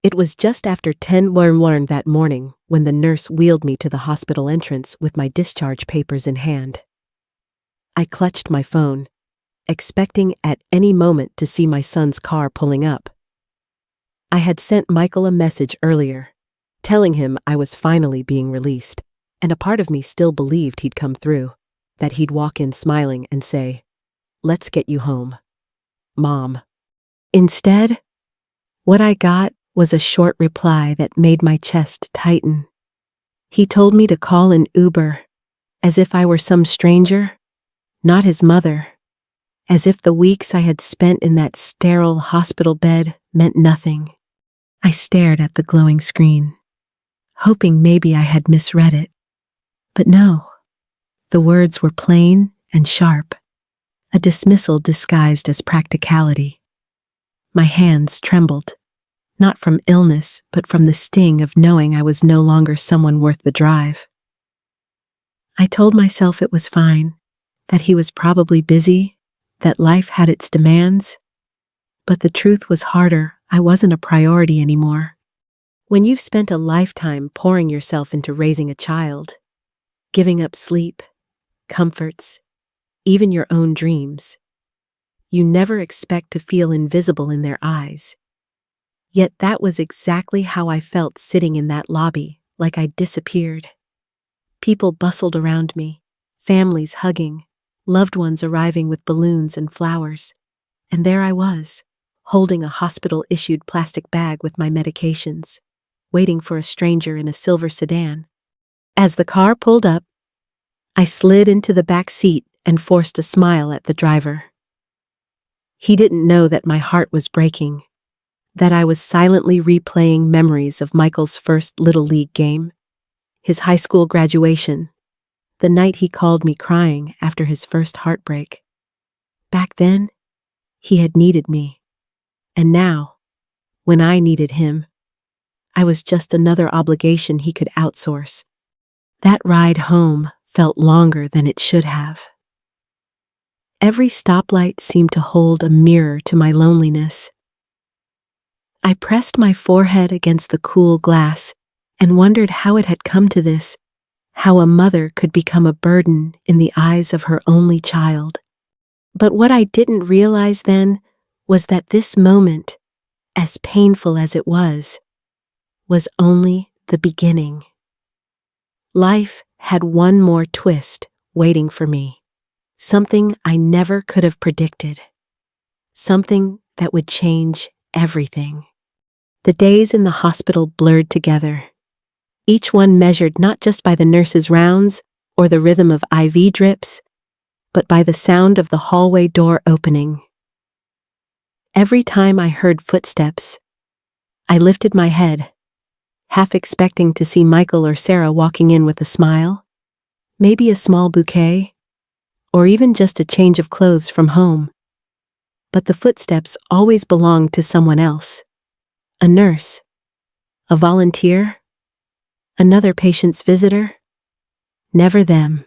It was just after 10:00 that morning when the nurse wheeled me to the hospital entrance with my discharge papers in hand. I clutched my phone, expecting at any moment to see my son's car pulling up. I had sent Michael a message earlier, telling him I was finally being released, and a part of me still believed he'd come through, that he'd walk in smiling and say, "Let's get you home, Mom." Instead, what I got was a short reply that made my chest tighten. He told me to call an Uber, as if I were some stranger, not his mother, as if the weeks I had spent in that sterile hospital bed meant nothing. I stared at the glowing screen, hoping maybe I had misread it. But no, the words were plain and sharp, a dismissal disguised as practicality. My hands trembled, not from illness, but from the sting of knowing I was no longer someone worth the drive. I told myself it was fine, that he was probably busy, that life had its demands. But the truth was harder. I wasn't a priority anymore. When you've spent a lifetime pouring yourself into raising a child, giving up sleep, comforts, even your own dreams, you never expect to feel invisible in their eyes. Yet that was exactly how I felt sitting in that lobby, like I'd disappeared. People bustled around me, families hugging, loved ones arriving with balloons and flowers, and there I was, holding a hospital-issued plastic bag with my medications, waiting for a stranger in a silver sedan. As the car pulled up, I slid into the back seat and forced a smile at the driver. He didn't know that my heart was breaking, that I was silently replaying memories of Michael's first Little League game, his high school graduation, the night he called me crying after his first heartbreak. Back then, he had needed me, and now, when I needed him, I was just another obligation he could outsource. That ride home felt longer than it should have. Every stoplight seemed to hold a mirror to my loneliness. I pressed my forehead against the cool glass and wondered how it had come to this, how a mother could become a burden in the eyes of her only child. But what I didn't realize then was that this moment, as painful as it was only the beginning. Life had one more twist waiting for me, something I never could have predicted, something that would change everything. The days in the hospital blurred together, each one measured not just by the nurse's rounds or the rhythm of IV drips, but by the sound of the hallway door opening. Every time I heard footsteps, I lifted my head, half expecting to see Michael or Sarah walking in with a smile, maybe a small bouquet, or even just a change of clothes from home. But the footsteps always belonged to someone else. A nurse, a volunteer, another patient's visitor. Never them.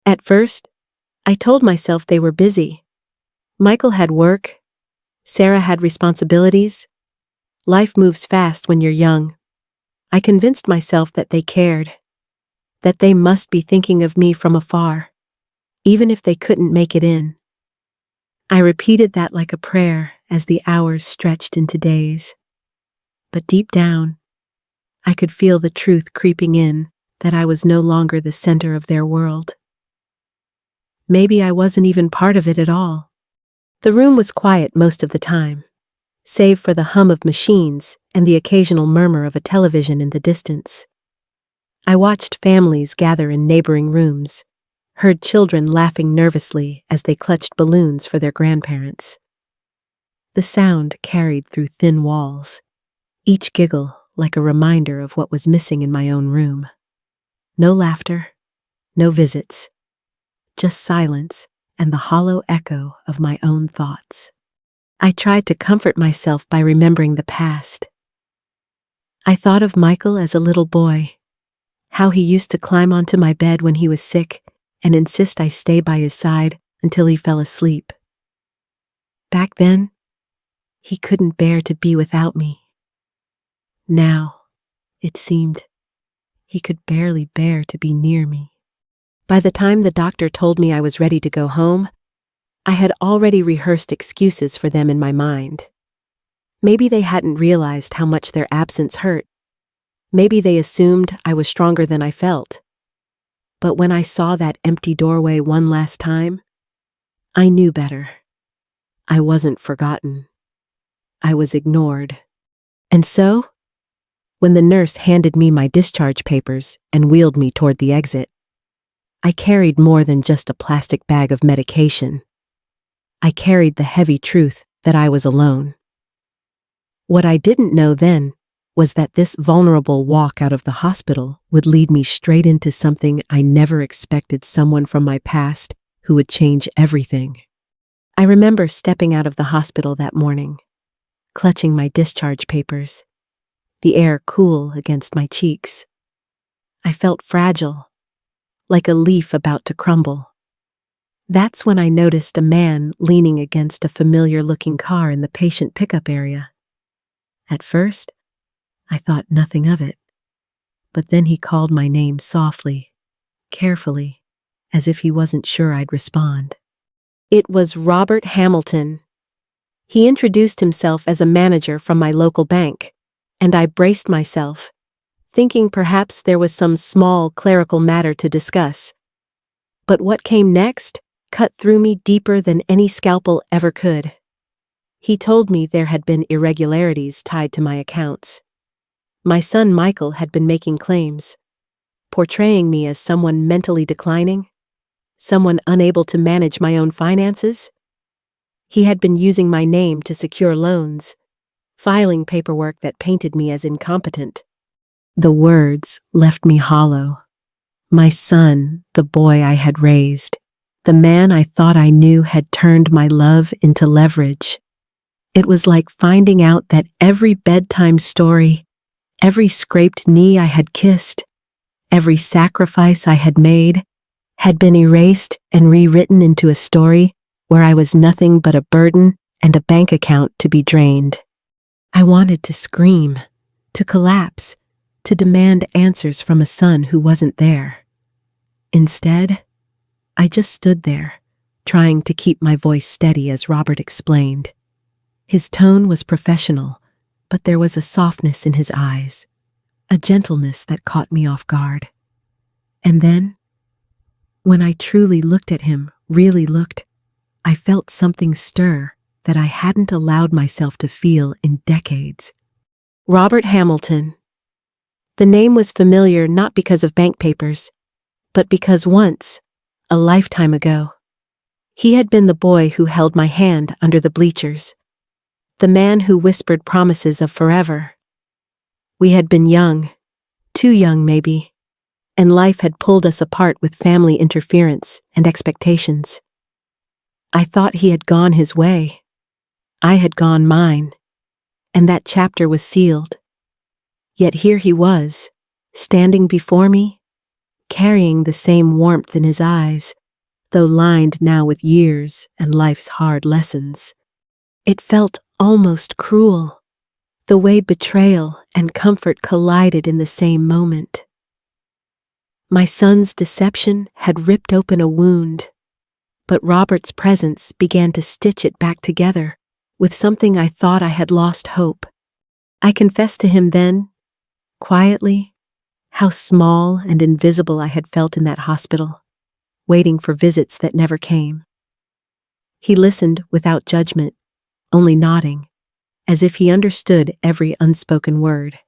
At first, I told myself they were busy. Michael had work, Sarah had responsibilities. Life moves fast when you're young. I convinced myself that they cared, that they must be thinking of me from afar, even if they couldn't make it in. I repeated that like a prayer as the hours stretched into days. But deep down, I could feel the truth creeping in that I was no longer the center of their world. Maybe I wasn't even part of it at all. The room was quiet most of the time, save for the hum of machines and the occasional murmur of a television in the distance. I watched families gather in neighboring rooms, heard children laughing nervously as they clutched balloons for their grandparents. The sound carried through thin walls, each giggle like a reminder of what was missing in my own room. No laughter, no visits, just silence and the hollow echo of my own thoughts. I tried to comfort myself by remembering the past. I thought of Michael as a little boy, how he used to climb onto my bed when he was sick and insist I stay by his side until he fell asleep. Back then, he couldn't bear to be without me. Now, it seemed, he could barely bear to be near me. By the time the doctor told me I was ready to go home, I had already rehearsed excuses for them in my mind. Maybe they hadn't realized how much their absence hurt. Maybe they assumed I was stronger than I felt. But when I saw that empty doorway one last time, I knew better. I wasn't forgotten. I was ignored. And so, when the nurse handed me my discharge papers and wheeled me toward the exit, I carried more than just a plastic bag of medication. I carried the heavy truth that I was alone. What I didn't know then was that this vulnerable walk out of the hospital would lead me straight into something I never expected someone from my past who would change everything. I remember stepping out of the hospital that morning, clutching my discharge papers, the air cool against my cheeks. I felt fragile, like a leaf about to crumble. That's when I noticed a man leaning against a familiar-looking car in the patient pickup area. At first, I thought nothing of it, but then he called my name softly, carefully, as if he wasn't sure I'd respond. It was Robert Hamilton. He introduced himself as a manager from my local bank, and I braced myself, thinking perhaps there was some small clerical matter to discuss. But what came next cut through me deeper than any scalpel ever could. He told me there had been irregularities tied to my accounts. My son Michael had been making claims, portraying me as someone mentally declining, someone unable to manage my own finances. He had been using my name to secure loans, filing paperwork that painted me as incompetent. The words left me hollow. My son, the boy I had raised, the man I thought I knew had turned my love into leverage. It was like finding out that every bedtime story, every scraped knee I had kissed, every sacrifice I had made, had been erased and rewritten into a story where I was nothing but a burden and a bank account to be drained. I wanted to scream, to collapse, to demand answers from a son who wasn't there. Instead, I just stood there, trying to keep my voice steady as Robert explained. His tone was professional, but there was a softness in his eyes, a gentleness that caught me off guard. And then, when I truly looked at him, really looked, I felt something stir that I hadn't allowed myself to feel in decades. Robert Hamilton. The name was familiar not because of bank papers, but because once, a lifetime ago, he had been the boy who held my hand under the bleachers, the man who whispered promises of forever. We had been young, too young maybe, and life had pulled us apart with family interference and expectations. I thought he had gone his way. I had gone mine, and that chapter was sealed. Yet here he was, standing before me, carrying the same warmth in his eyes, though lined now with years and life's hard lessons. It felt almost cruel, the way betrayal and comfort collided in the same moment. My son's deception had ripped open a wound, but Robert's presence began to stitch it back together with something I thought I had lost hope. I confessed to him then, quietly, how small and invisible I had felt in that hospital, waiting for visits that never came. He listened without judgment, only nodding, as if he understood every unspoken word.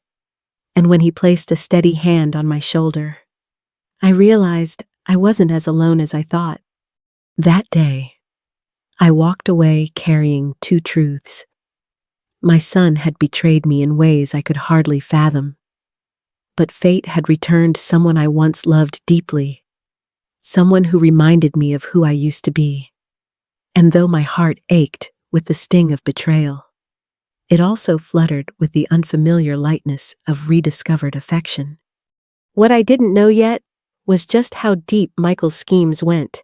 And when he placed a steady hand on my shoulder, I realized I wasn't as alone as I thought. That day, I walked away carrying two truths. My son had betrayed me in ways I could hardly fathom, but fate had returned someone I once loved deeply, someone who reminded me of who I used to be. And though my heart ached with the sting of betrayal, it also fluttered with the unfamiliar lightness of rediscovered affection. What I didn't know yet was just how deep Michael's schemes went,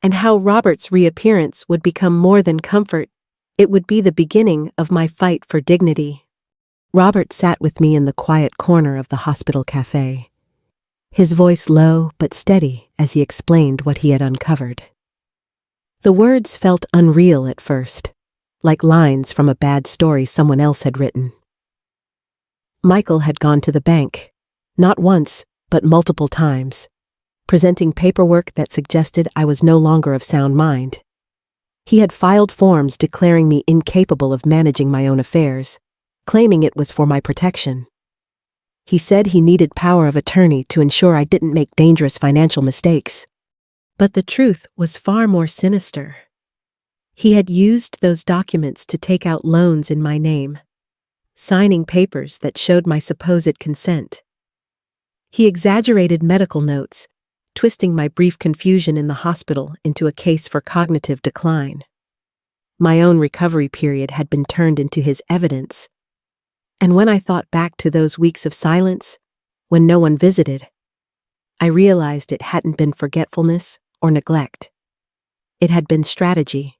and how Robert's reappearance would become more than comfort. It would be the beginning of my fight for dignity. Robert sat with me in the quiet corner of the hospital cafe, his voice low but steady as he explained what he had uncovered. The words felt unreal at first, like lines from a bad story someone else had written. Michael had gone to the bank, not once, but multiple times, presenting paperwork that suggested I was no longer of sound mind. He had filed forms declaring me incapable of managing my own affairs, claiming it was for my protection. He said he needed power of attorney to ensure I didn't make dangerous financial mistakes. But the truth was far more sinister. He had used those documents to take out loans in my name, signing papers that showed my supposed consent. He exaggerated medical notes, twisting my brief confusion in the hospital into a case for cognitive decline. My own recovery period had been turned into his evidence. And when I thought back to those weeks of silence, when no one visited, I realized it hadn't been forgetfulness or neglect. It had been strategy.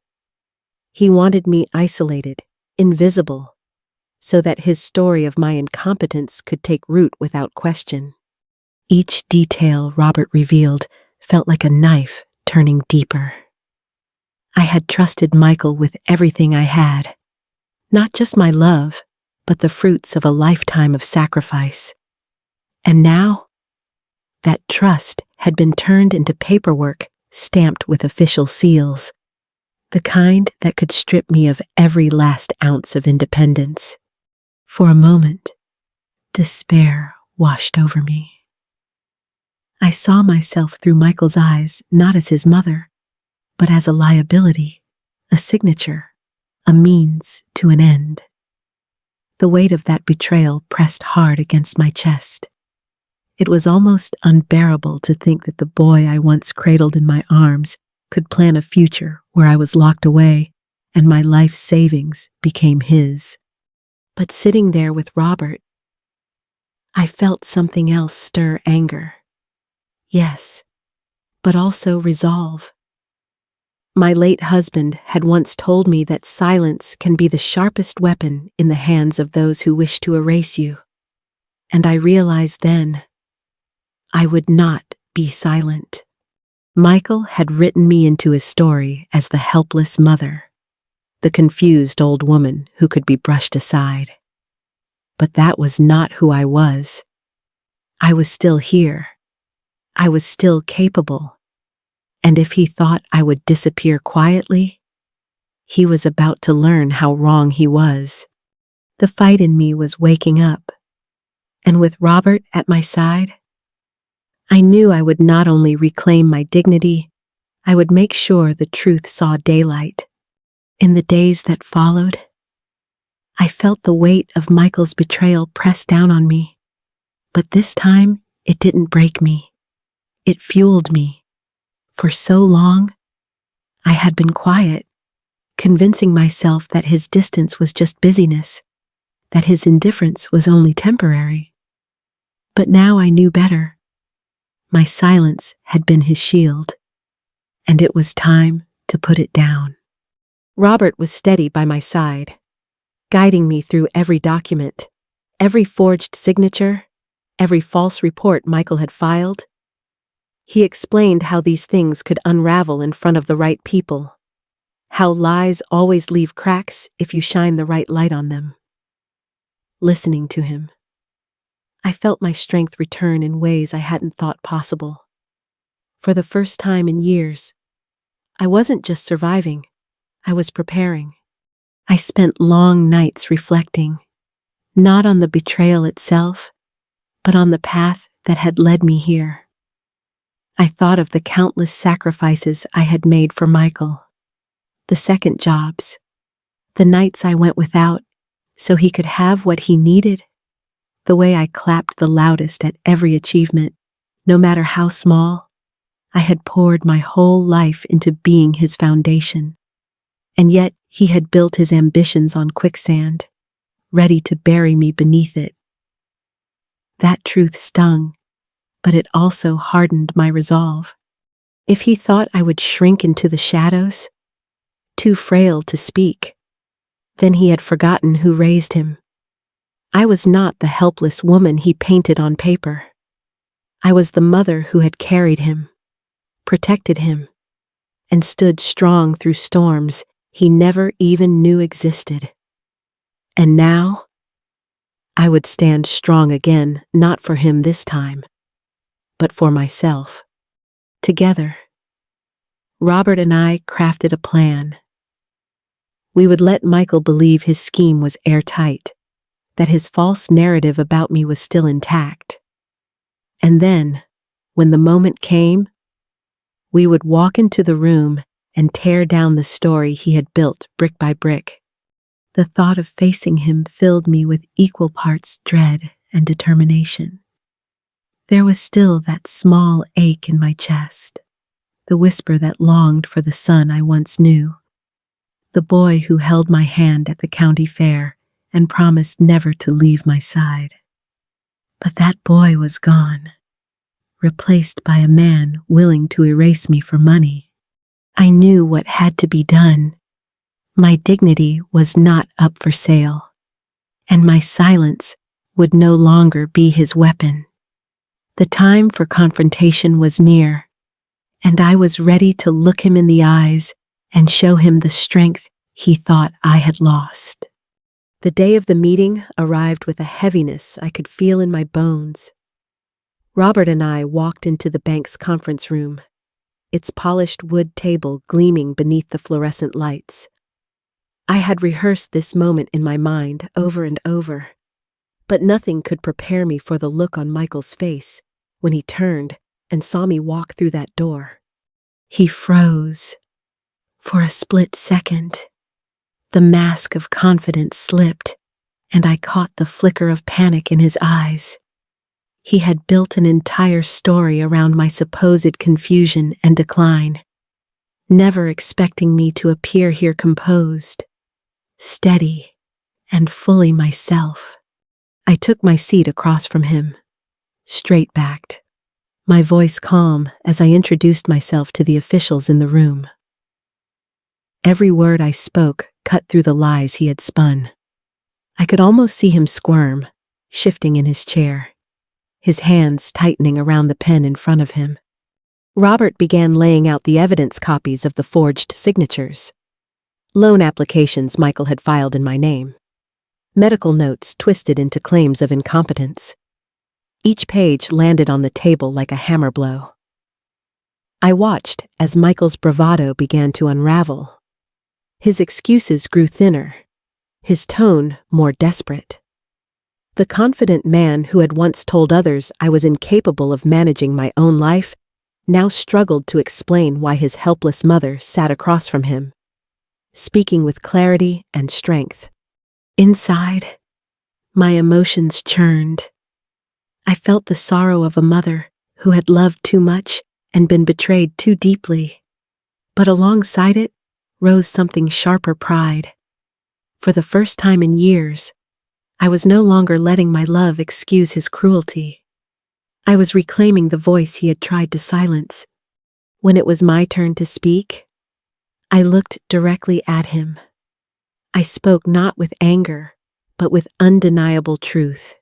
He wanted me isolated, invisible, so that his story of my incompetence could take root without question. Each detail Robert revealed felt like a knife turning deeper. I had trusted Michael with everything I had, not just my love, but the fruits of a lifetime of sacrifice. And now, that trust had been turned into paperwork stamped with official seals, the kind that could strip me of every last ounce of independence. For a moment, despair washed over me. I saw myself through Michael's eyes not as his mother, but as a liability, a signature, a means to an end. The weight of that betrayal pressed hard against my chest. It was almost unbearable to think that the boy I once cradled in my arms could plan a future where I was locked away and my life savings became his. But sitting there with Robert, I felt something else stir anger. Yes, but also resolve. My late husband had once told me that silence can be the sharpest weapon in the hands of those who wish to erase you. And I realized then, I would not be silent. Michael had written me into his story as the helpless mother, the confused old woman who could be brushed aside. But that was not who I was. I was still here. I was still capable. And if he thought I would disappear quietly, he was about to learn how wrong he was. The fight in me was waking up. And with Robert at my side, I knew I would not only reclaim my dignity, I would make sure the truth saw daylight. In the days that followed, I felt the weight of Michael's betrayal press down on me. But this time, it didn't break me. It fueled me. For so long, I had been quiet, convincing myself that his distance was just busyness, that his indifference was only temporary. But now I knew better. My silence had been his shield, and it was time to put it down. Robert was steady by my side, guiding me through every document, every forged signature, every false report Michael had filed. He explained how these things could unravel in front of the right people, how lies always leave cracks if you shine the right light on them. Listening to him, I felt my strength return in ways I hadn't thought possible. For the first time in years, I wasn't just surviving, I was preparing. I spent long nights reflecting, not on the betrayal itself, but on the path that had led me here. I thought of the countless sacrifices I had made for Michael, the second jobs, the nights I went without so he could have what he needed, the way I clapped the loudest at every achievement, no matter how small. I had poured my whole life into being his foundation, and yet he had built his ambitions on quicksand, ready to bury me beneath it. That truth stung, but it also hardened my resolve. If he thought I would shrink into the shadows, too frail to speak, then he had forgotten who raised him. I was not the helpless woman he painted on paper. I was the mother who had carried him, protected him, and stood strong through storms he never even knew existed. And now, I would stand strong again, not for him this time, but for myself. Together, Robert and I crafted a plan. We would let Michael believe his scheme was airtight, that his false narrative about me was still intact. And then, when the moment came, we would walk into the room and tear down the story he had built brick by brick. The thought of facing him filled me with equal parts dread and determination. There was still that small ache in my chest, the whisper that longed for the son I once knew, the boy who held my hand at the county fair and promised never to leave my side. But that boy was gone, replaced by a man willing to erase me for money. I knew what had to be done. My dignity was not up for sale, and my silence would no longer be his weapon. The time for confrontation was near, and I was ready to look him in the eyes and show him the strength he thought I had lost. The day of the meeting arrived with a heaviness I could feel in my bones. Robert and I walked into the bank's conference room, its polished wood table gleaming beneath the fluorescent lights. I had rehearsed this moment in my mind over and over, but nothing could prepare me for the look on Michael's face when he turned and saw me walk through that door. He froze. For a split second, the mask of confidence slipped, and I caught the flicker of panic in his eyes. He had built an entire story around my supposed confusion and decline, never expecting me to appear here composed, steady, and fully myself. I took my seat across from him, straight-backed, my voice calm as I introduced myself to the officials in the room. Every word I spoke cut through the lies he had spun. I could almost see him squirm, shifting in his chair, his hands tightening around the pen in front of him. Robert began laying out the evidence copies of the forged signatures. Loan applications Michael had filed in my name. Medical notes twisted into claims of incompetence. Each page landed on the table like a hammer blow. I watched as Michael's bravado began to unravel. His excuses grew thinner, his tone more desperate. The confident man who had once told others I was incapable of managing my own life now struggled to explain why his helpless mother sat across from him, speaking with clarity and strength. Inside, my emotions churned. I felt the sorrow of a mother who had loved too much and been betrayed too deeply. But alongside it rose something sharper pride. For the first time in years, I was no longer letting my love excuse his cruelty. I was reclaiming the voice he had tried to silence. When it was my turn to speak, I looked directly at him. I spoke not with anger, but with undeniable truth.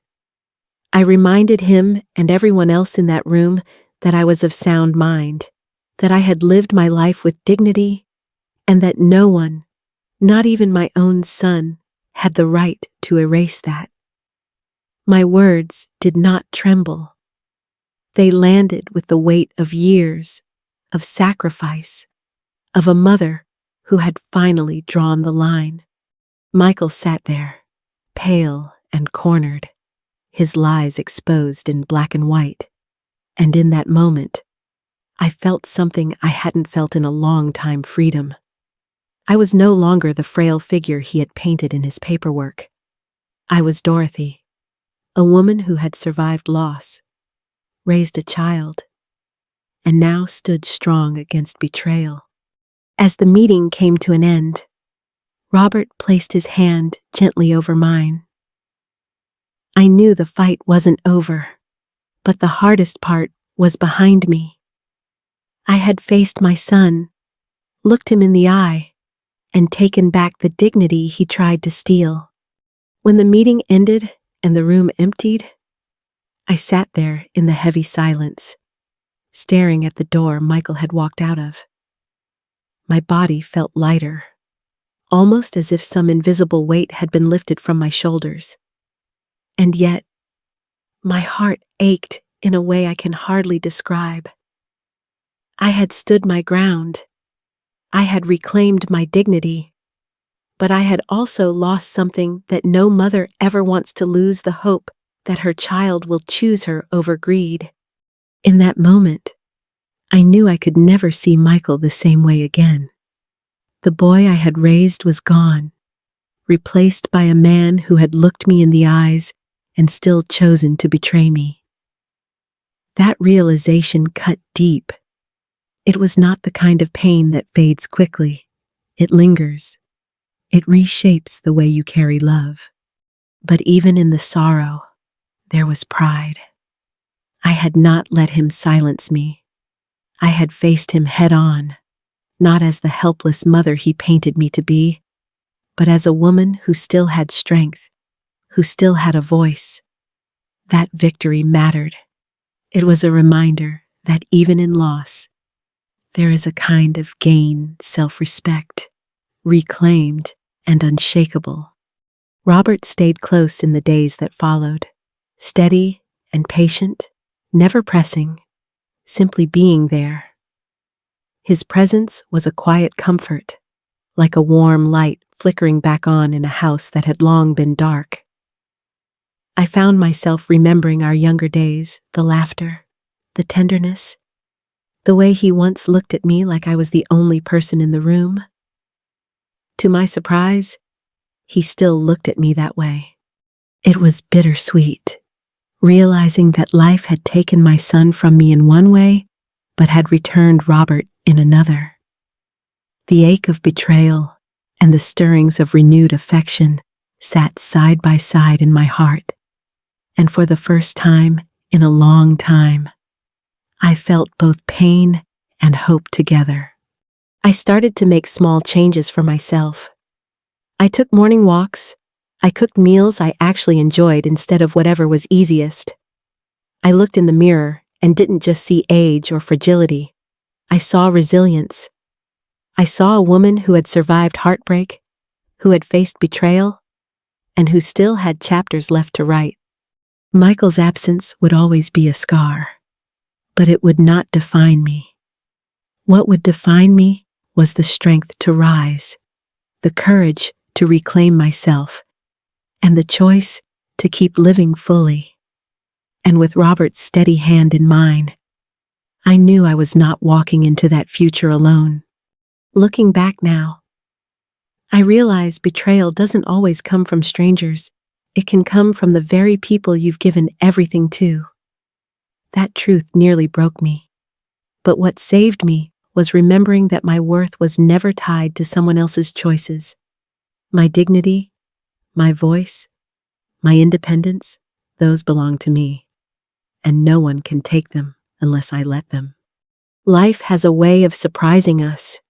I reminded him and everyone else in that room that I was of sound mind, that I had lived my life with dignity, and that no one, not even my own son, had the right to erase that. My words did not tremble. They landed with the weight of years, of sacrifice, of a mother who had finally drawn the line. Michael sat there, pale and cornered, his lies exposed in black and white. And in that moment, I felt something I hadn't felt in a long time: freedom. I was no longer the frail figure he had painted in his paperwork. I was Dorothy, a woman who had survived loss, raised a child, and now stood strong against betrayal. As the meeting came to an end, Robert placed his hand gently over mine. I knew the fight wasn't over, but the hardest part was behind me. I had faced my son, looked him in the eye, and taken back the dignity he tried to steal. When the meeting ended and the room emptied, I sat there in the heavy silence, staring at the door Michael had walked out of. My body felt lighter, almost as if some invisible weight had been lifted from my shoulders. And yet, my heart ached in a way I can hardly describe. I had stood my ground. I had reclaimed my dignity. But I had also lost something that no mother ever wants to lose, the hope that her child will choose her over greed. In that moment, I knew I could never see Michael the same way again. The boy I had raised was gone, replaced by a man who had looked me in the eyes and still chosen to betray me. That realization cut deep. It was not the kind of pain that fades quickly. It lingers. It reshapes the way you carry love. But even in the sorrow, there was pride. I had not let him silence me. I had faced him head on, not as the helpless mother he painted me to be, but as a woman who still had strength, who still had a voice. That victory mattered. It was a reminder that even in loss, there is a kind of gain, self-respect, reclaimed and unshakable. Robert stayed close in the days that followed, steady and patient, never pressing, simply being there. His presence was a quiet comfort, like a warm light flickering back on in a house that had long been dark. I found myself remembering our younger days, the laughter, the tenderness, the way he once looked at me like I was the only person in the room. To my surprise, he still looked at me that way. It was bittersweet, realizing that life had taken my son from me in one way, but had returned Robert in another. The ache of betrayal and the stirrings of renewed affection sat side by side in my heart, and for the first time in a long time, I felt both pain and hope together. I started to make small changes for myself. I took morning walks. I cooked meals I actually enjoyed instead of whatever was easiest. I looked in the mirror and didn't just see age or fragility. I saw resilience. I saw a woman who had survived heartbreak, who had faced betrayal, and who still had chapters left to write. Michael's absence would always be a scar, but it would not define me. What would define me was the strength to rise, the courage to reclaim myself, and the choice to keep living fully. And with Robert's steady hand in mine, I knew I was not walking into that future alone. Looking back now, I realize betrayal doesn't always come from strangers. It can come from the very people you've given everything to. That truth nearly broke me. But what saved me was remembering that my worth was never tied to someone else's choices. My dignity, my voice, my independence, those belong to me, and no one can take them unless I let them. Life has a way of surprising us.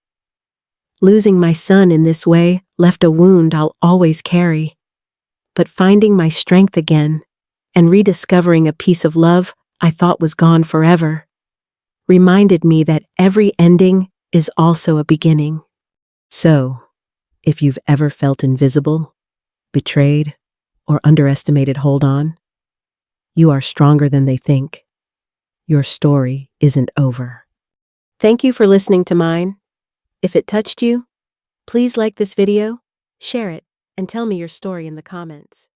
Losing my son in this way left a wound I'll always carry, but finding my strength again and rediscovering a piece of love I thought was gone forever reminded me that every ending is also a beginning. So, if you've ever felt invisible, betrayed, or underestimated, hold on. You are stronger than they think. Your story isn't over. Thank you for listening to mine. If it touched you, please like this video, share it, and tell me your story in the comments.